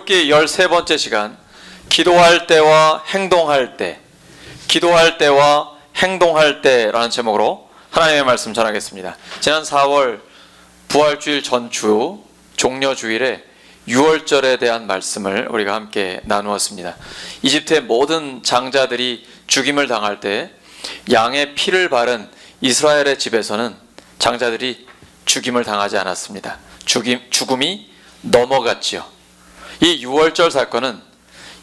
출애굽기 13번째 시간, 기도할 때와 행동할 때, 기도할 때와 행동할 때라는 제목으로 하나님의 말씀 전하겠습니다. 지난 4월 부활주일 전주 종려주일에 6월절에 대한 말씀을 우리가 함께 나누었습니다. 이집트의 모든 장자들이 죽임을 당할 때 양의 피를 바른 이스라엘의 집에서는 장자들이 죽임을 당하지 않았습니다. 죽음이 넘어갔지요. 이 6월절 사건은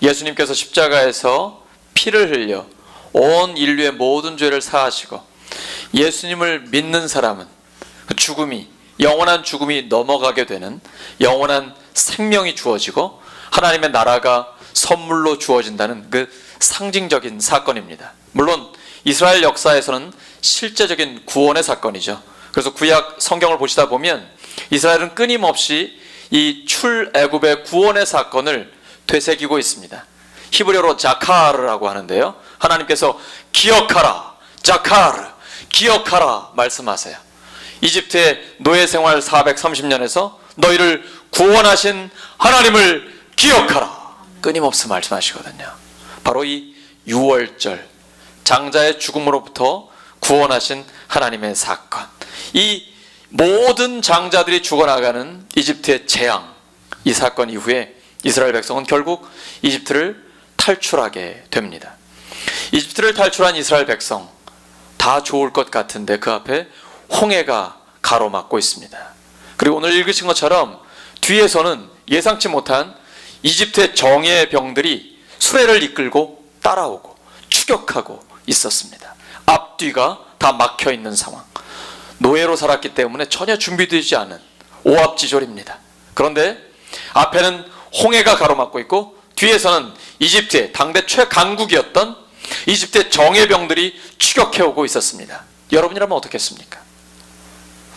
예수님께서 십자가에서 피를 흘려 온 인류의 모든 죄를 사하시고 예수님을 믿는 사람은 그 죽음이, 영원한 죽음이 넘어가게 되는 영원한 생명이 주어지고 하나님의 나라가 선물로 주어진다는 그 상징적인 사건입니다. 물론 이스라엘 역사에서는 실제적인 구원의 사건이죠. 그래서 구약 성경을 보시다 보면 이스라엘은 끊임없이 이 출애굽의 구원의 사건을 되새기고 있습니다. 히브리어로 자카르라고 하는데요, 하나님께서 기억하라, 자카르, 기억하라 말씀하세요. 이집트의 노예 생활 430년에서 너희를 구원하신 하나님을 기억하라, 끊임없이 말씀하시거든요. 바로 이 6월절, 장자의 죽음으로부터 구원하신 하나님의 사건, 이 모든 장자들이 죽어나가는 이집트의 재앙, 이 사건 이후에 이스라엘 백성은 결국 이집트를 탈출하게 됩니다. 이집트를 탈출한 이스라엘 백성, 다 좋을 것 같은데 그 앞에 홍해가 가로막고 있습니다. 그리고 오늘 읽으신 것처럼 뒤에서는 예상치 못한 이집트의 정예 병들이 수레를 이끌고 따라오고 추격하고 있었습니다. 앞뒤가 다 막혀 있는 상황. 노예로 살았기 때문에 전혀 준비되지 않은 오합지졸입니다. 그런데 앞에는 홍해가 가로막고 있고 뒤에서는 이집트의 당대 최강국이었던 이집트의 정예병들이 추격해오고 있었습니다. 여러분이라면 어떻겠습니까?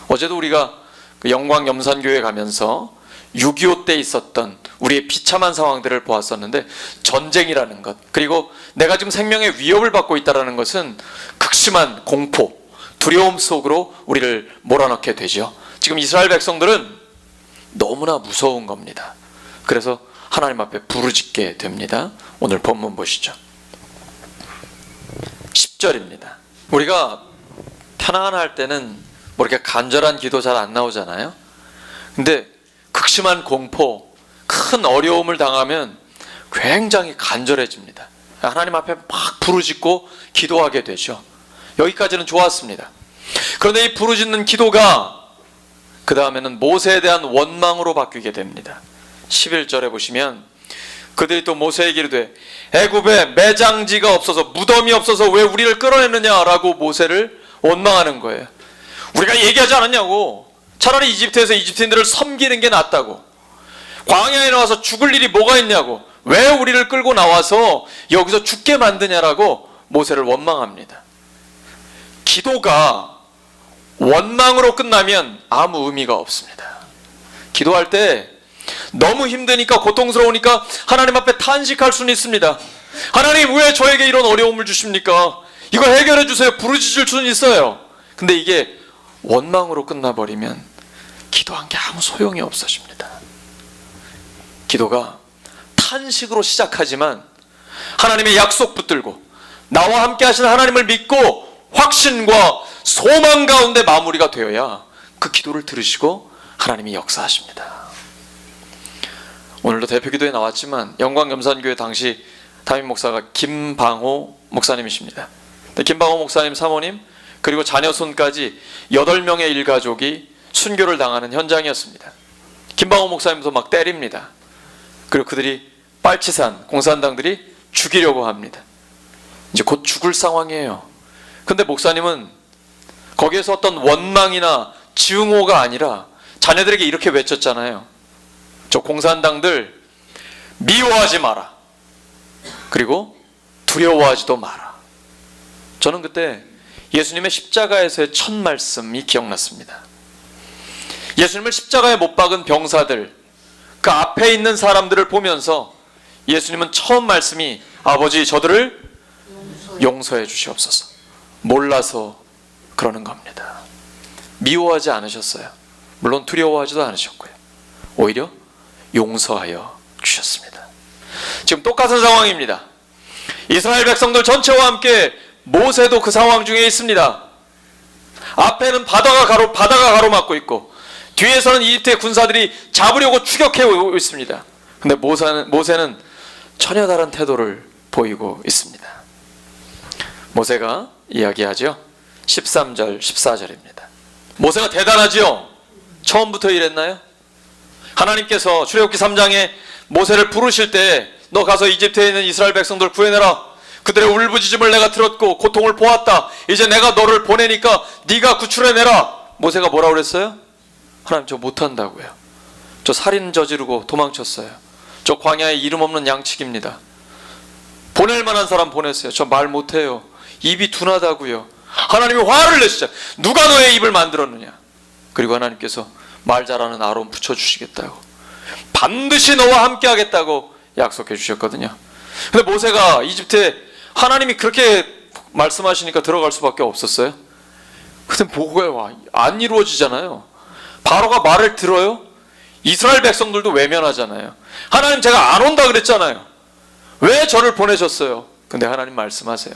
어제도 우리가 그 영광염산교회 가면서 6.25 때 있었던 우리의 비참한 상황들을 보았었는데, 전쟁이라는 것, 그리고 내가 지금 생명의 위협을 받고 있다는 것은 극심한 공포, 두려움 속으로 우리를 몰아넣게 되죠. 지금 이스라엘 백성들은 너무나 무서운 겁니다. 그래서 하나님 앞에 부르짖게 됩니다. 오늘 본문 보시죠. 10절입니다. 우리가 편안할 때는 뭐 이렇게 간절한 기도 잘 안 나오잖아요. 근데 극심한 공포, 큰 어려움을 당하면 굉장히 간절해집니다. 하나님 앞에 막 부르짖고 기도하게 되죠. 여기까지는 좋았습니다. 그런데 이 부르짖는 기도가 그 다음에는 모세에 대한 원망으로 바뀌게 됩니다. 11절에 보시면 그들이 또 모세에게 이르되 애굽에 매장지가 없어서, 무덤이 없어서 왜 우리를 끌어내느냐라고 모세를 원망하는 거예요. 우리가 얘기하지 않았냐고. 차라리 이집트에서 이집트인들을 섬기는 게 낫다고. 광야에 나와서 죽을 일이 뭐가 있냐고. 왜 우리를 끌고 나와서 여기서 죽게 만드냐라고 모세를 원망합니다. 기도가 원망으로 끝나면 아무 의미가 없습니다. 기도할 때 너무 힘드니까, 고통스러우니까 하나님 앞에 탄식할 수는 있습니다. 하나님, 왜 저에게 이런 어려움을 주십니까? 이거 해결해 주세요. 부르짖을 수는 있어요. 근데 이게 원망으로 끝나버리면 기도한 게 아무 소용이 없어집니다. 기도가 탄식으로 시작하지만 하나님의 약속 붙들고 나와 함께 하시는 하나님을 믿고 확신과 소망 가운데 마무리가 되어야 그 기도를 들으시고 하나님이 역사하십니다. 오늘도 대표기도에 나왔지만 영광염산교회 당시 담임 목사가 김방호 목사님이십니다. 김방호 목사님 사모님 그리고 자녀 손까지 8명의 일가족이 순교를 당하는 현장이었습니다. 김방호 목사님도 막 때립니다. 그리고 그들이 빨치산 공산당들이 죽이려고 합니다. 이제 곧 죽을 상황이에요. 근데 목사님은 거기에서 어떤 원망이나 증오가 아니라 자녀들에게 이렇게 외쳤잖아요. 저 공산당들 미워하지 마라. 그리고 두려워하지도 마라. 저는 그때 예수님의 십자가에서의 첫 말씀이 기억났습니다. 예수님을 십자가에 못 박은 병사들, 그 앞에 있는 사람들을 보면서 예수님은 처음 말씀이 아버지 저들을 용서해 주시옵소서. 몰라서 그러는 겁니다. 미워하지 않으셨어요. 물론 두려워하지도 않으셨고요. 오히려 용서하여 주셨습니다. 지금 똑같은 상황입니다. 이스라엘 백성들 전체와 함께 모세도 그 상황 중에 있습니다. 앞에는 바다가 가로막고 있고 뒤에서는 이집트의 군사들이 잡으려고 추격해 오고 있습니다. 근데 모세는 전혀 다른 태도를 보이고 있습니다. 모세가 이야기하죠. 13절 14절입니다. 모세가 대단하지요. 처음부터 이랬나요? 하나님께서 출애굽기 3장에 모세를 부르실 때 너 가서 이집트에 있는 이스라엘 백성들 구해내라. 그들의 울부짖음을 내가 들었고 고통을 보았다. 이제 내가 너를 보내니까 네가 구출해내라. 모세가 뭐라고 그랬어요? 하나님, 저 못한다고요. 저 살인 저지르고 도망쳤어요. 저 광야에 이름 없는 양치기입니다. 보낼 만한 사람 보냈어요. 저 말 못해요. 입이 둔하다고요. 하나님이 화를 내시죠. 누가 너의 입을 만들었느냐. 그리고 하나님께서 말 잘하는 아론 붙여주시겠다고, 반드시 너와 함께 하겠다고 약속해 주셨거든요. 근데 모세가 이집트에 하나님이 그렇게 말씀하시니까 들어갈 수밖에 없었어요. 근데 뭐가 안 이루어지잖아요. 바로가 말을 들어요. 이스라엘 백성들도 외면하잖아요. 하나님, 제가 안 온다 그랬잖아요. 왜 저를 보내셨어요? 근데 하나님 말씀하세요.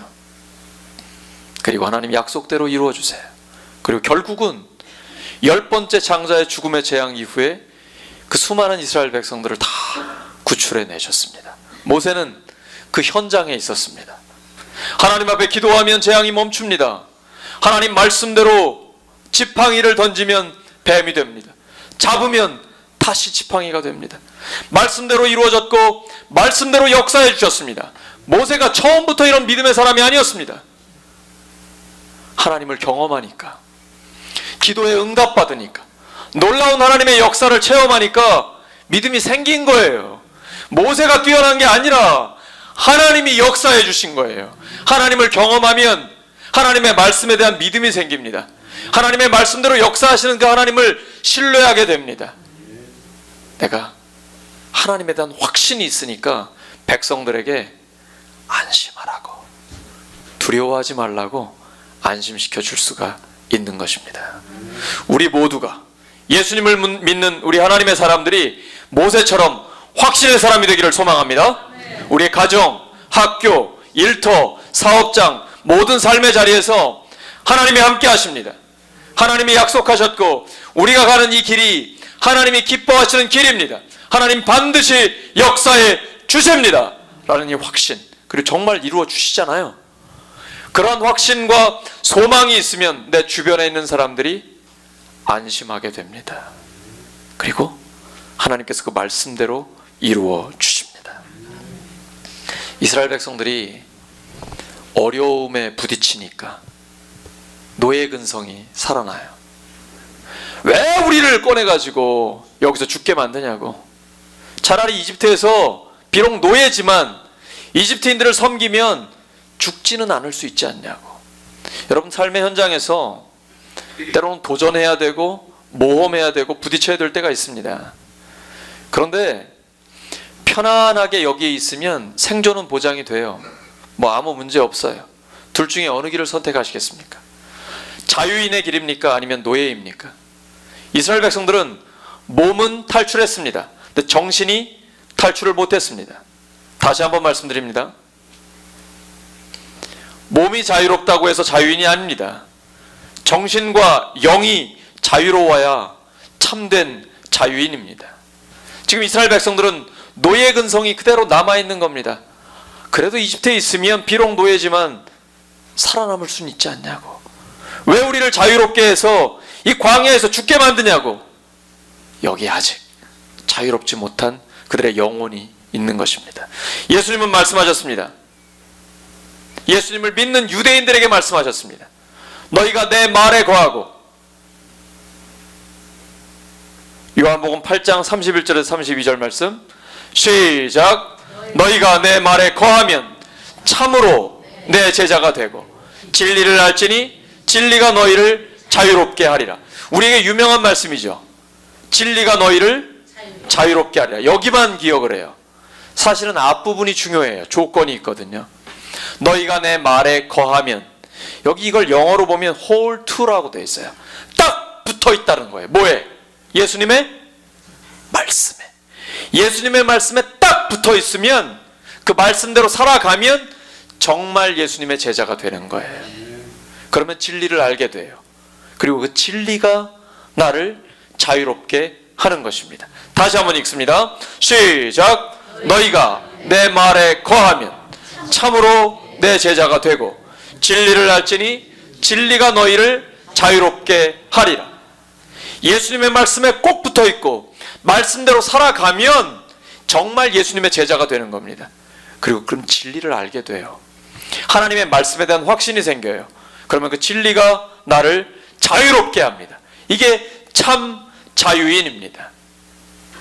그리고 하나님 약속대로 이루어 주세요. 그리고 결국은 10번째 장자의 죽음의 재앙 이후에 그 수많은 이스라엘 백성들을 다 구출해 내셨습니다. 모세는 그 현장에 있었습니다. 하나님 앞에 기도하면 재앙이 멈춥니다. 하나님 말씀대로 지팡이를 던지면 뱀이 됩니다. 잡으면 다시 지팡이가 됩니다. 말씀대로 이루어졌고 말씀대로 역사해 주셨습니다. 모세가 처음부터 이런 믿음의 사람이 아니었습니다. 하나님을 경험하니까, 기도에 응답받으니까, 놀라운 하나님의 역사를 체험하니까 믿음이 생긴 거예요. 모세가 뛰어난 게 아니라 하나님이 역사해 주신 거예요. 하나님을 경험하면 하나님의 말씀에 대한 믿음이 생깁니다. 하나님의 말씀대로 역사하시는 그 하나님을 신뢰하게 됩니다. 내가 하나님에 대한 확신이 있으니까 백성들에게 안심하라고, 두려워하지 말라고 안심시켜 줄 수가 있는 것입니다. 우리 모두가 예수님을 믿는 우리 하나님의 사람들이 모세처럼 확신의 사람이 되기를 소망합니다. 우리의 가정, 학교, 일터, 사업장, 모든 삶의 자리에서 하나님이 함께 하십니다. 하나님이 약속하셨고 우리가 가는 이 길이 하나님이 기뻐하시는 길입니다. 하나님 반드시 역사해 주십니다 라는 이 확신, 그리고 정말 이루어 주시잖아요. 그런 확신과 소망이 있으면 내 주변에 있는 사람들이 안심하게 됩니다. 그리고 하나님께서 그 말씀대로 이루어 주십니다. 이스라엘 백성들이 어려움에 부딪히니까 노예 근성이 살아나요. 왜 우리를 꺼내가지고 여기서 죽게 만드냐고. 차라리 이집트에서 비록 노예지만 이집트인들을 섬기면 죽지는 않을 수 있지 않냐고. 여러분, 삶의 현장에서 때로는 도전해야 되고 모험해야 되고 부딪혀야 될 때가 있습니다. 그런데 편안하게 여기에 있으면 생존은 보장이 돼요. 뭐 아무 문제 없어요. 둘 중에 어느 길을 선택하시겠습니까? 자유인의 길입니까? 아니면 노예입니까? 이스라엘 백성들은 몸은 탈출했습니다. 근데 정신이 탈출을 못했습니다. 다시 한번 말씀드립니다. 몸이 자유롭다고 해서 자유인이 아닙니다. 정신과 영이 자유로워야 참된 자유인입니다. 지금 이스라엘 백성들은 노예 근성이 그대로 남아있는 겁니다. 그래도 이집트에 있으면 비록 노예지만 살아남을 수는 있지 않냐고. 왜 우리를 자유롭게 해서 이 광야에서 죽게 만드냐고. 여기 아직 자유롭지 못한 그들의 영혼이 있는 것입니다. 예수님은 말씀하셨습니다. 예수님을 믿는 유대인들에게 말씀하셨습니다. 너희가 내 말에 거하고. 요한복음 8장 31절에서 32절 말씀 시작. 너희가 내 말에 거하면 참으로 내 제자가 되고 진리를 알지니 진리가 너희를 자유롭게 하리라. 우리에게 유명한 말씀이죠. 진리가 너희를 자유롭게 하리라. 여기만 기억을 해요. 사실은 앞부분이 중요해요. 조건이 있거든요. 너희가 내 말에 거하면, 여기 이걸 영어로 보면 hold to라고 되어 있어요. 딱 붙어 있다는 거예요. 뭐에? 예수님의 말씀에. 예수님의 말씀에 딱 딱 붙어 있으면, 그 말씀대로 살아가면 정말 예수님의 제자가 되는 거예요. 그러면 진리를 알게 돼요. 그리고 그 진리가 나를 자유롭게 하는 것입니다. 다시 한번 읽습니다. 시작. 너희가 내 말에 거하면 참으로 내 제자가 되고 진리를 알지니 진리가 너희를 자유롭게 하리라. 예수님의 말씀에 꼭 붙어 있고 말씀대로 살아가면 정말 예수님의 제자가 되는 겁니다. 그리고 그럼 진리를 알게 돼요. 하나님의 말씀에 대한 확신이 생겨요. 그러면 그 진리가 나를 자유롭게 합니다. 이게 참 자유인입니다.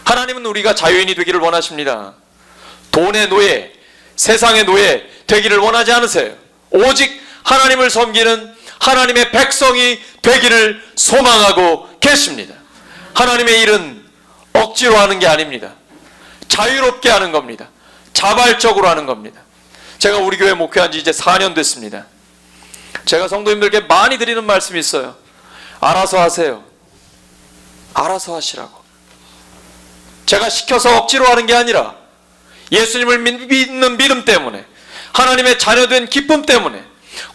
하나님은 우리가 자유인이 되기를 원하십니다. 돈의 노예, 세상의 노예 되기를 원하지 않으세요. 오직 하나님을 섬기는 하나님의 백성이 되기를 소망하고 계십니다. 하나님의 일은 억지로 하는 게 아닙니다. 자유롭게 하는 겁니다. 자발적으로 하는 겁니다. 제가 우리 교회 목회한 지 이제 4년 됐습니다. 제가 성도님들께 많이 드리는 말씀이 있어요. 알아서 하세요. 알아서 하시라고. 제가 시켜서 억지로 하는 게 아니라 예수님을 믿는 믿음 때문에, 하나님의 자녀된 기쁨 때문에,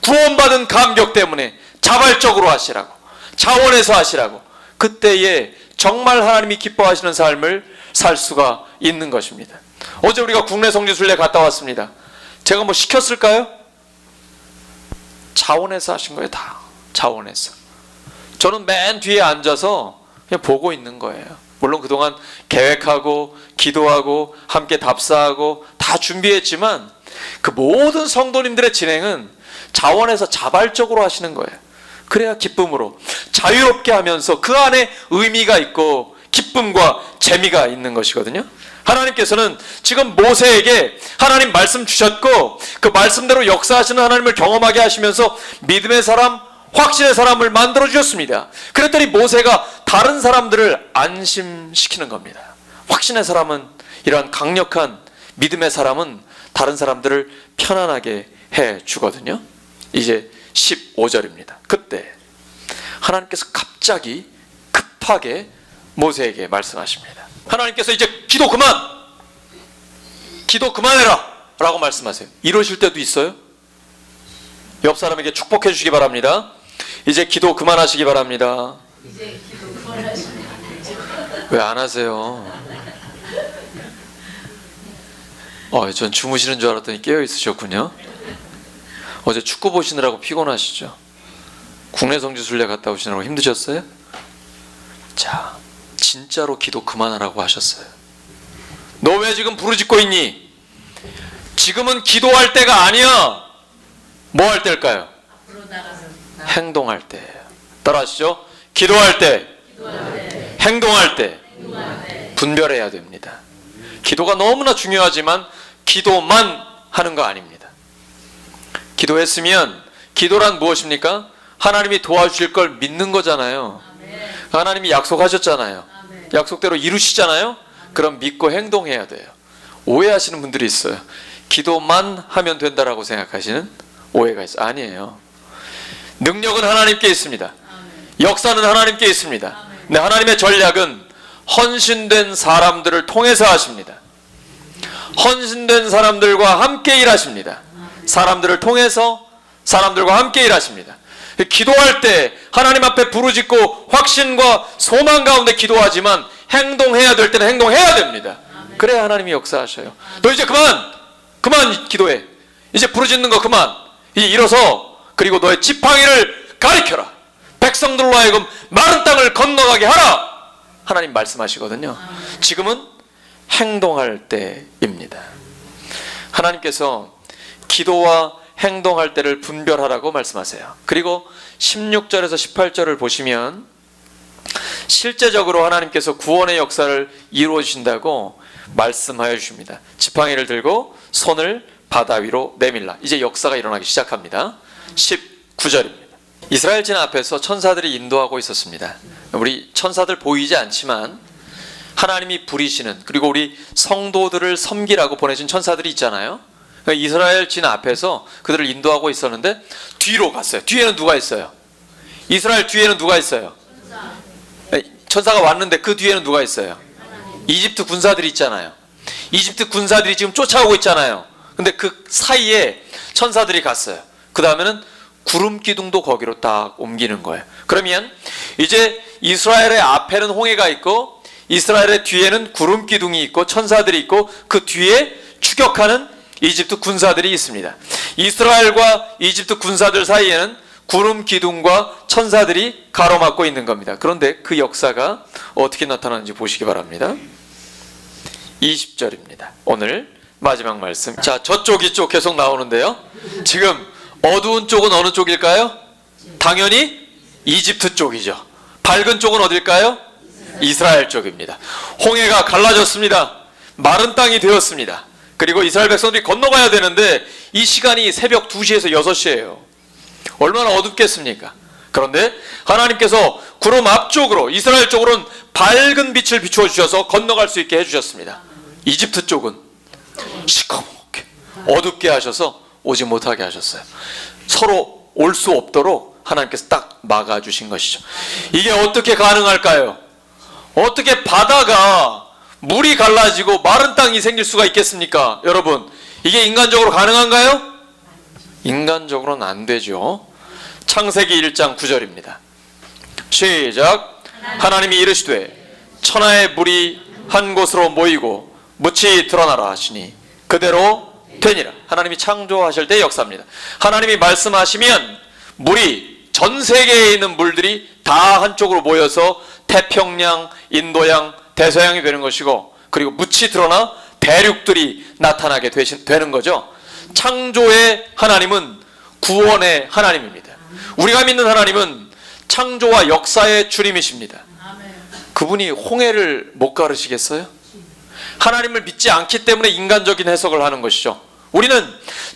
구원받은 감격 때문에 자발적으로 하시라고, 자원해서 하시라고. 그때에 정말 하나님이 기뻐하시는 삶을 살 수가 있는 것입니다. 어제 우리가 국내 성지순례 갔다 왔습니다. 제가 뭐 시켰을까요? 자원해서 하신 거예요. 다 자원해서. 저는 맨 뒤에 앉아서 그냥 보고 있는 거예요. 물론 그동안 계획하고 기도하고 함께 답사하고 다 준비했지만 그 모든 성도님들의 진행은 자원해서 자발적으로 하시는 거예요. 그래야 기쁨으로 자유롭게 하면서 그 안에 의미가 있고 기쁨과 재미가 있는 것이거든요. 하나님께서는 지금 모세에게 하나님 말씀 주셨고 그 말씀대로 역사하시는 하나님을 경험하게 하시면서 믿음의 사람, 확신의 사람을 만들어 주셨습니다. 그랬더니 모세가 다른 사람들을 안심시키는 겁니다. 확신의 사람은, 이러한 강력한 믿음의 사람은 다른 사람들을 편안하게 해 주거든요. 이제 15절입니다. 그때 하나님께서 갑자기 급하게 모세에게 말씀하십니다. 하나님께서 이제 기도 그만해라 라고 말씀하세요. 이러실 때도 있어요. 옆 사람에게 축복해 주시기 바랍니다. 이제 기도 그만하시기 바랍니다. 이제 기도 그만하시면 안 되죠. 왜 안 하세요? 전 주무시는 줄 알았더니 깨어 있으셨군요. 어제 축구 보시느라고 피곤하시죠? 국내 성지순례 갔다 오시느라고 힘드셨어요? 자, 진짜로 기도 그만하라고 하셨어요. 너 왜 지금 부르짖고 있니? 지금은 기도할 때가 아니야. 뭐 할 때일까요? 앞으로 나가서 행동할 때. 따라하시죠. 기도할 때, 행동할 때 분별해야 됩니다. 기도가 너무나 중요하지만 기도만 하는 거 아닙니다. 기도했으면, 기도란 무엇입니까? 하나님이 도와주실 걸 믿는 거잖아요. 하나님이 약속하셨잖아요. 약속대로 이루시잖아요. 그럼 믿고 행동해야 돼요. 오해하시는 분들이 있어요. 기도만 하면 된다라고 생각하시는 오해가 있어요. 아니에요. 능력은 하나님께 있습니다. 역사는 하나님께 있습니다. 근데 하나님의 전략은 헌신된 사람들을 통해서 하십니다. 헌신된 사람들과 함께 일하십니다. 사람들을 통해서 사람들과 함께 일하십니다. 기도할 때 하나님 앞에 부르짖고 확신과 소망 가운데 기도하지만 행동해야 될 때는 행동해야 됩니다. 그래야 하나님이 역사하셔요. 너 이제 그만 기도해. 이제 부르짖는 거 그만. 이제 일어서 그리고 너의 지팡이를 가리켜라. 백성들로 하여금 마른 땅을 건너가게 하라. 하나님 말씀하시거든요. 지금은 행동할 때입니다. 하나님께서 기도와 행동할 때를 분별하라고 말씀하세요. 그리고 16절에서 18절을 보시면 실제적으로 하나님께서 구원의 역사를 이루어 주신다고 말씀하여 주십니다. 지팡이를 들고 손을 바다 위로 내밀라. 이제 역사가 일어나기 시작합니다. 19절입니다. 이스라엘 진 앞에서 천사들이 인도하고 있었습니다. 우리 천사들 보이지 않지만 하나님이 부리시는, 그리고 우리 성도들을 섬기라고 보내신 천사들이 있잖아요. 그러니까 이스라엘 진 앞에서 그들을 인도하고 있었는데 뒤로 갔어요. 뒤에는 누가 있어요? 이스라엘 뒤에는 누가 있어요? 천사가 왔는데 그 뒤에는 누가 있어요? 이집트 군사들이 있잖아요. 이집트 군사들이 지금 쫓아오고 있잖아요. 근데 그 사이에 천사들이 갔어요. 그 다음에는 구름 기둥도 거기로 딱 옮기는 거예요. 그러면 이제 이스라엘의 앞에는 홍해가 있고 이스라엘의 뒤에는 구름 기둥이 있고 천사들이 있고 그 뒤에 추격하는 이집트 군사들이 있습니다. 이스라엘과 이집트 군사들 사이에는 구름 기둥과 천사들이 가로막고 있는 겁니다. 그런데 그 역사가 어떻게 나타나는지 보시기 바랍니다. 20절입니다. 오늘 마지막 말씀. 자, 저쪽 이쪽 계속 나오는데요. 지금 어두운 쪽은 어느 쪽일까요? 당연히 이집트 쪽이죠. 밝은 쪽은 어딜까요? 이스라엘 쪽입니다. 홍해가 갈라졌습니다. 마른 땅이 되었습니다. 그리고 이스라엘 백성들이 건너가야 되는데 이 시간이 새벽 2시에서 6시예요. 얼마나 어둡겠습니까? 그런데 하나님께서 구름 앞쪽으로 이스라엘 쪽으로는 밝은 빛을 비추어 주셔서 건너갈 수 있게 해주셨습니다. 이집트 쪽은 시커멓게 어둡게 하셔서 오지 못하게 하셨어요. 서로 올 수 없도록 하나님께서 딱 막아주신 것이죠. 이게 어떻게 가능할까요? 어떻게 바다가 물이 갈라지고 마른 땅이 생길 수가 있겠습니까? 여러분, 이게 인간적으로 가능한가요? 인간적으로는 안 되죠. 창세기 1장 9절입니다. 시작. 하나님이 이르시되 천하의 물이 한 곳으로 모이고 묻이 드러나라 하시니 그대로 되니라. 하나님이 창조하실 때 역사입니다. 하나님이 말씀하시면 물이 전 세계에 있는 물들이 다 한쪽으로 모여서 태평양, 인도양, 대서양이 되는 것이고 그리고 묻이 드러나 대륙들이 나타나게 되는 거죠. 창조의 하나님은 구원의 하나님입니다. 우리가 믿는 하나님은 창조와 역사의 주님이십니다. 그분이 홍해를 못 가르시겠어요? 하나님을 믿지 않기 때문에 인간적인 해석을 하는 것이죠. 우리는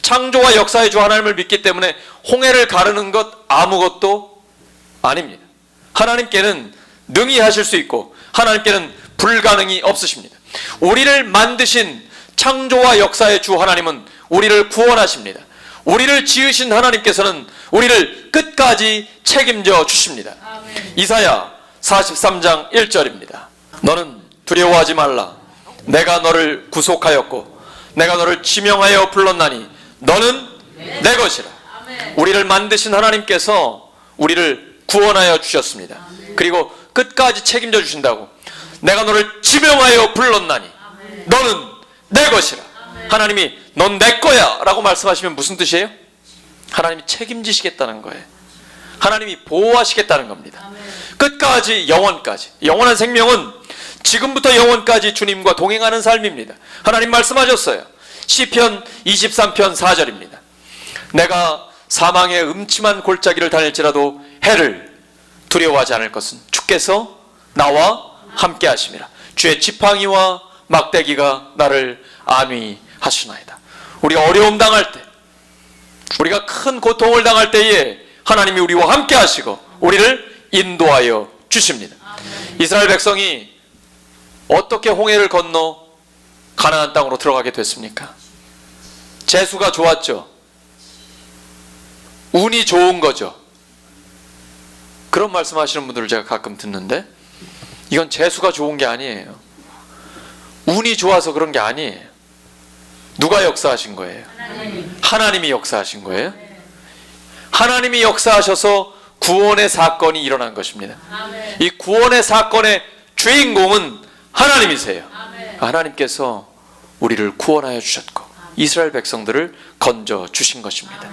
창조와 역사의 주 하나님을 믿기 때문에 홍해를 가르는 것 아무것도 아닙니다. 하나님께는 능히 하실 수 있고 하나님께는 불가능이 없으십니다. 우리를 만드신 창조와 역사의 주 하나님은 우리를 구원하십니다. 우리를 지으신 하나님께서는 우리를 끝까지 책임져 주십니다. 이사야 43장 1절입니다. 너는 두려워하지 말라. 내가 너를 구속하였고 내가 너를 지명하여 불렀나니 너는 내 것이라. 우리를 만드신 하나님께서 우리를 구원하여 주셨습니다. 그리고 끝까지 책임져 주신다고. 내가 너를 지명하여 불렀나니 너는 내 것이라. 하나님이 넌 내 거야 라고 말씀하시면 무슨 뜻이에요? 하나님이 책임지시겠다는 거예요. 하나님이 보호하시겠다는 겁니다. 끝까지 영원까지. 영원한 생명은 지금부터 영원까지 주님과 동행하는 삶입니다. 하나님 말씀하셨어요. 시편 23편 4절입니다. 내가 사망의 음침한 골짜기를 다닐지라도 해를 두려워하지 않을 것은 주께서 나와 함께 하심이라. 주의 지팡이와 막대기가 나를 안위하시나이다. 우리가 어려움 당할 때, 우리가 큰 고통을 당할 때에 하나님이 우리와 함께 하시고 우리를 인도하여 주십니다. 이스라엘 백성이 어떻게 홍해를 건너 가나안 땅으로 들어가게 됐습니까? 재수가 좋았죠. 운이 좋은 거죠. 그런 말씀하시는 분들을 제가 가끔 듣는데 이건 재수가 좋은 게 아니에요. 운이 좋아서 그런 게 아니에요. 누가 역사하신 거예요? 하나님이 역사하신 거예요. 하나님이 역사하셔서 구원의 사건이 일어난 것입니다. 이 구원의 사건의 주인공은 하나님이세요. 하나님께서 우리를 구원하여 주셨고 이스라엘 백성들을 건져 주신 것입니다.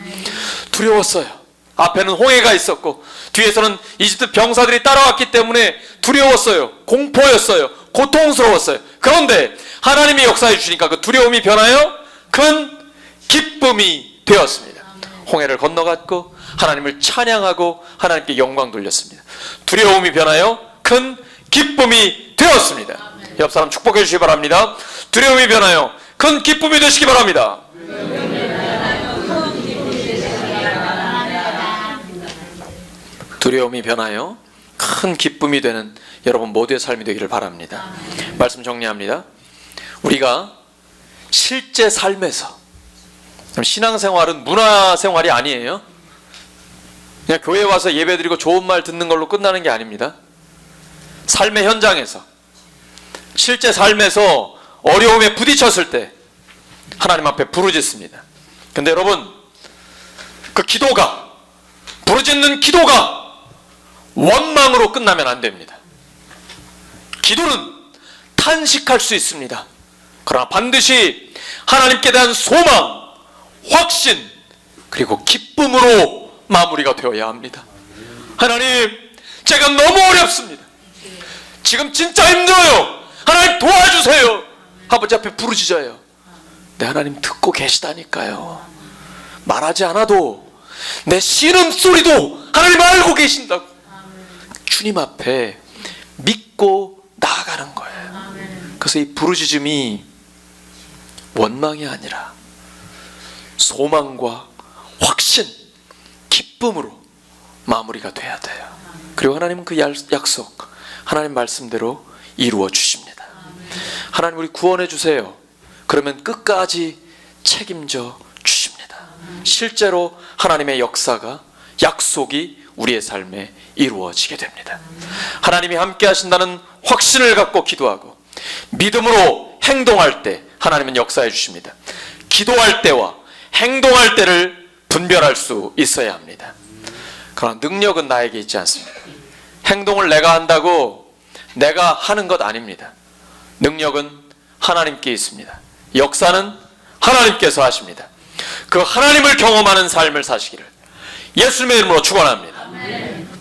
두려웠어요. 앞에는 홍해가 있었고 뒤에서는 이집트 병사들이 따라왔기 때문에 두려웠어요. 공포였어요. 고통스러웠어요. 그런데 하나님이 역사해 주시니까 그 두려움이 변하여 큰 기쁨이 되었습니다. 홍해를 건너갔고 하나님을 찬양하고 하나님께 영광 돌렸습니다. 두려움이 변하여 큰 기쁨이 되었습니다. 옆 사람 축복해 주시기 바랍니다. 두려움이 변하여 큰 기쁨이 되시기 바랍니다. 두려움이 변하여 큰 기쁨이 되는 여러분 모두의 삶이 되기를 바랍니다. 말씀 정리합니다. 우리가 실제 삶에서, 신앙생활은 문화생활이 아니에요. 그냥 교회 와서 예배드리고 좋은 말 듣는 걸로 끝나는 게 아닙니다. 삶의 현장에서, 실제 삶에서 어려움에 부딪혔을 때 하나님 앞에 부르짖습니다. 근데 여러분, 그 기도가, 부르짖는 기도가 원망으로 끝나면 안 됩니다. 기도는 탄식할 수 있습니다. 그러나 반드시 하나님께 대한 소망, 확신, 그리고 기쁨으로 마무리가 되어야 합니다. 하나님, 제가 너무 어렵습니다. 지금 진짜 힘들어요. 하나님 도와주세요. 아버지 앞에 부르짖어요. 네, 하나님 듣고 계시다니까요. 말하지 않아도 내 신음소리도 하나님 알고 계신다고. 주님 앞에 믿고 나아가는 거예요. 그래서 이 부르짖음이 원망이 아니라 소망과 확신, 기쁨으로 마무리가 돼야 돼요. 그리고 하나님은 그 약속, 하나님 말씀대로 이루어 주십니다. 하나님, 우리 구원해 주세요. 그러면 끝까지 책임져 주십니다. 실제로 하나님의 역사가, 약속이 우리의 삶에 이루어지게 됩니다. 하나님이 함께 하신다는 확신을 갖고 기도하고 믿음으로 행동할 때 하나님은 역사해 주십니다. 기도할 때와 행동할 때를 분별할 수 있어야 합니다. 그러나 능력은 나에게 있지 않습니다. 행동을 내가 한다고 내가 하는 것 아닙니다. 능력은 하나님께 있습니다. 역사는 하나님께서 하십니다. 그 하나님을 경험하는 삶을 사시기를 예수님의 이름으로 축원합니다.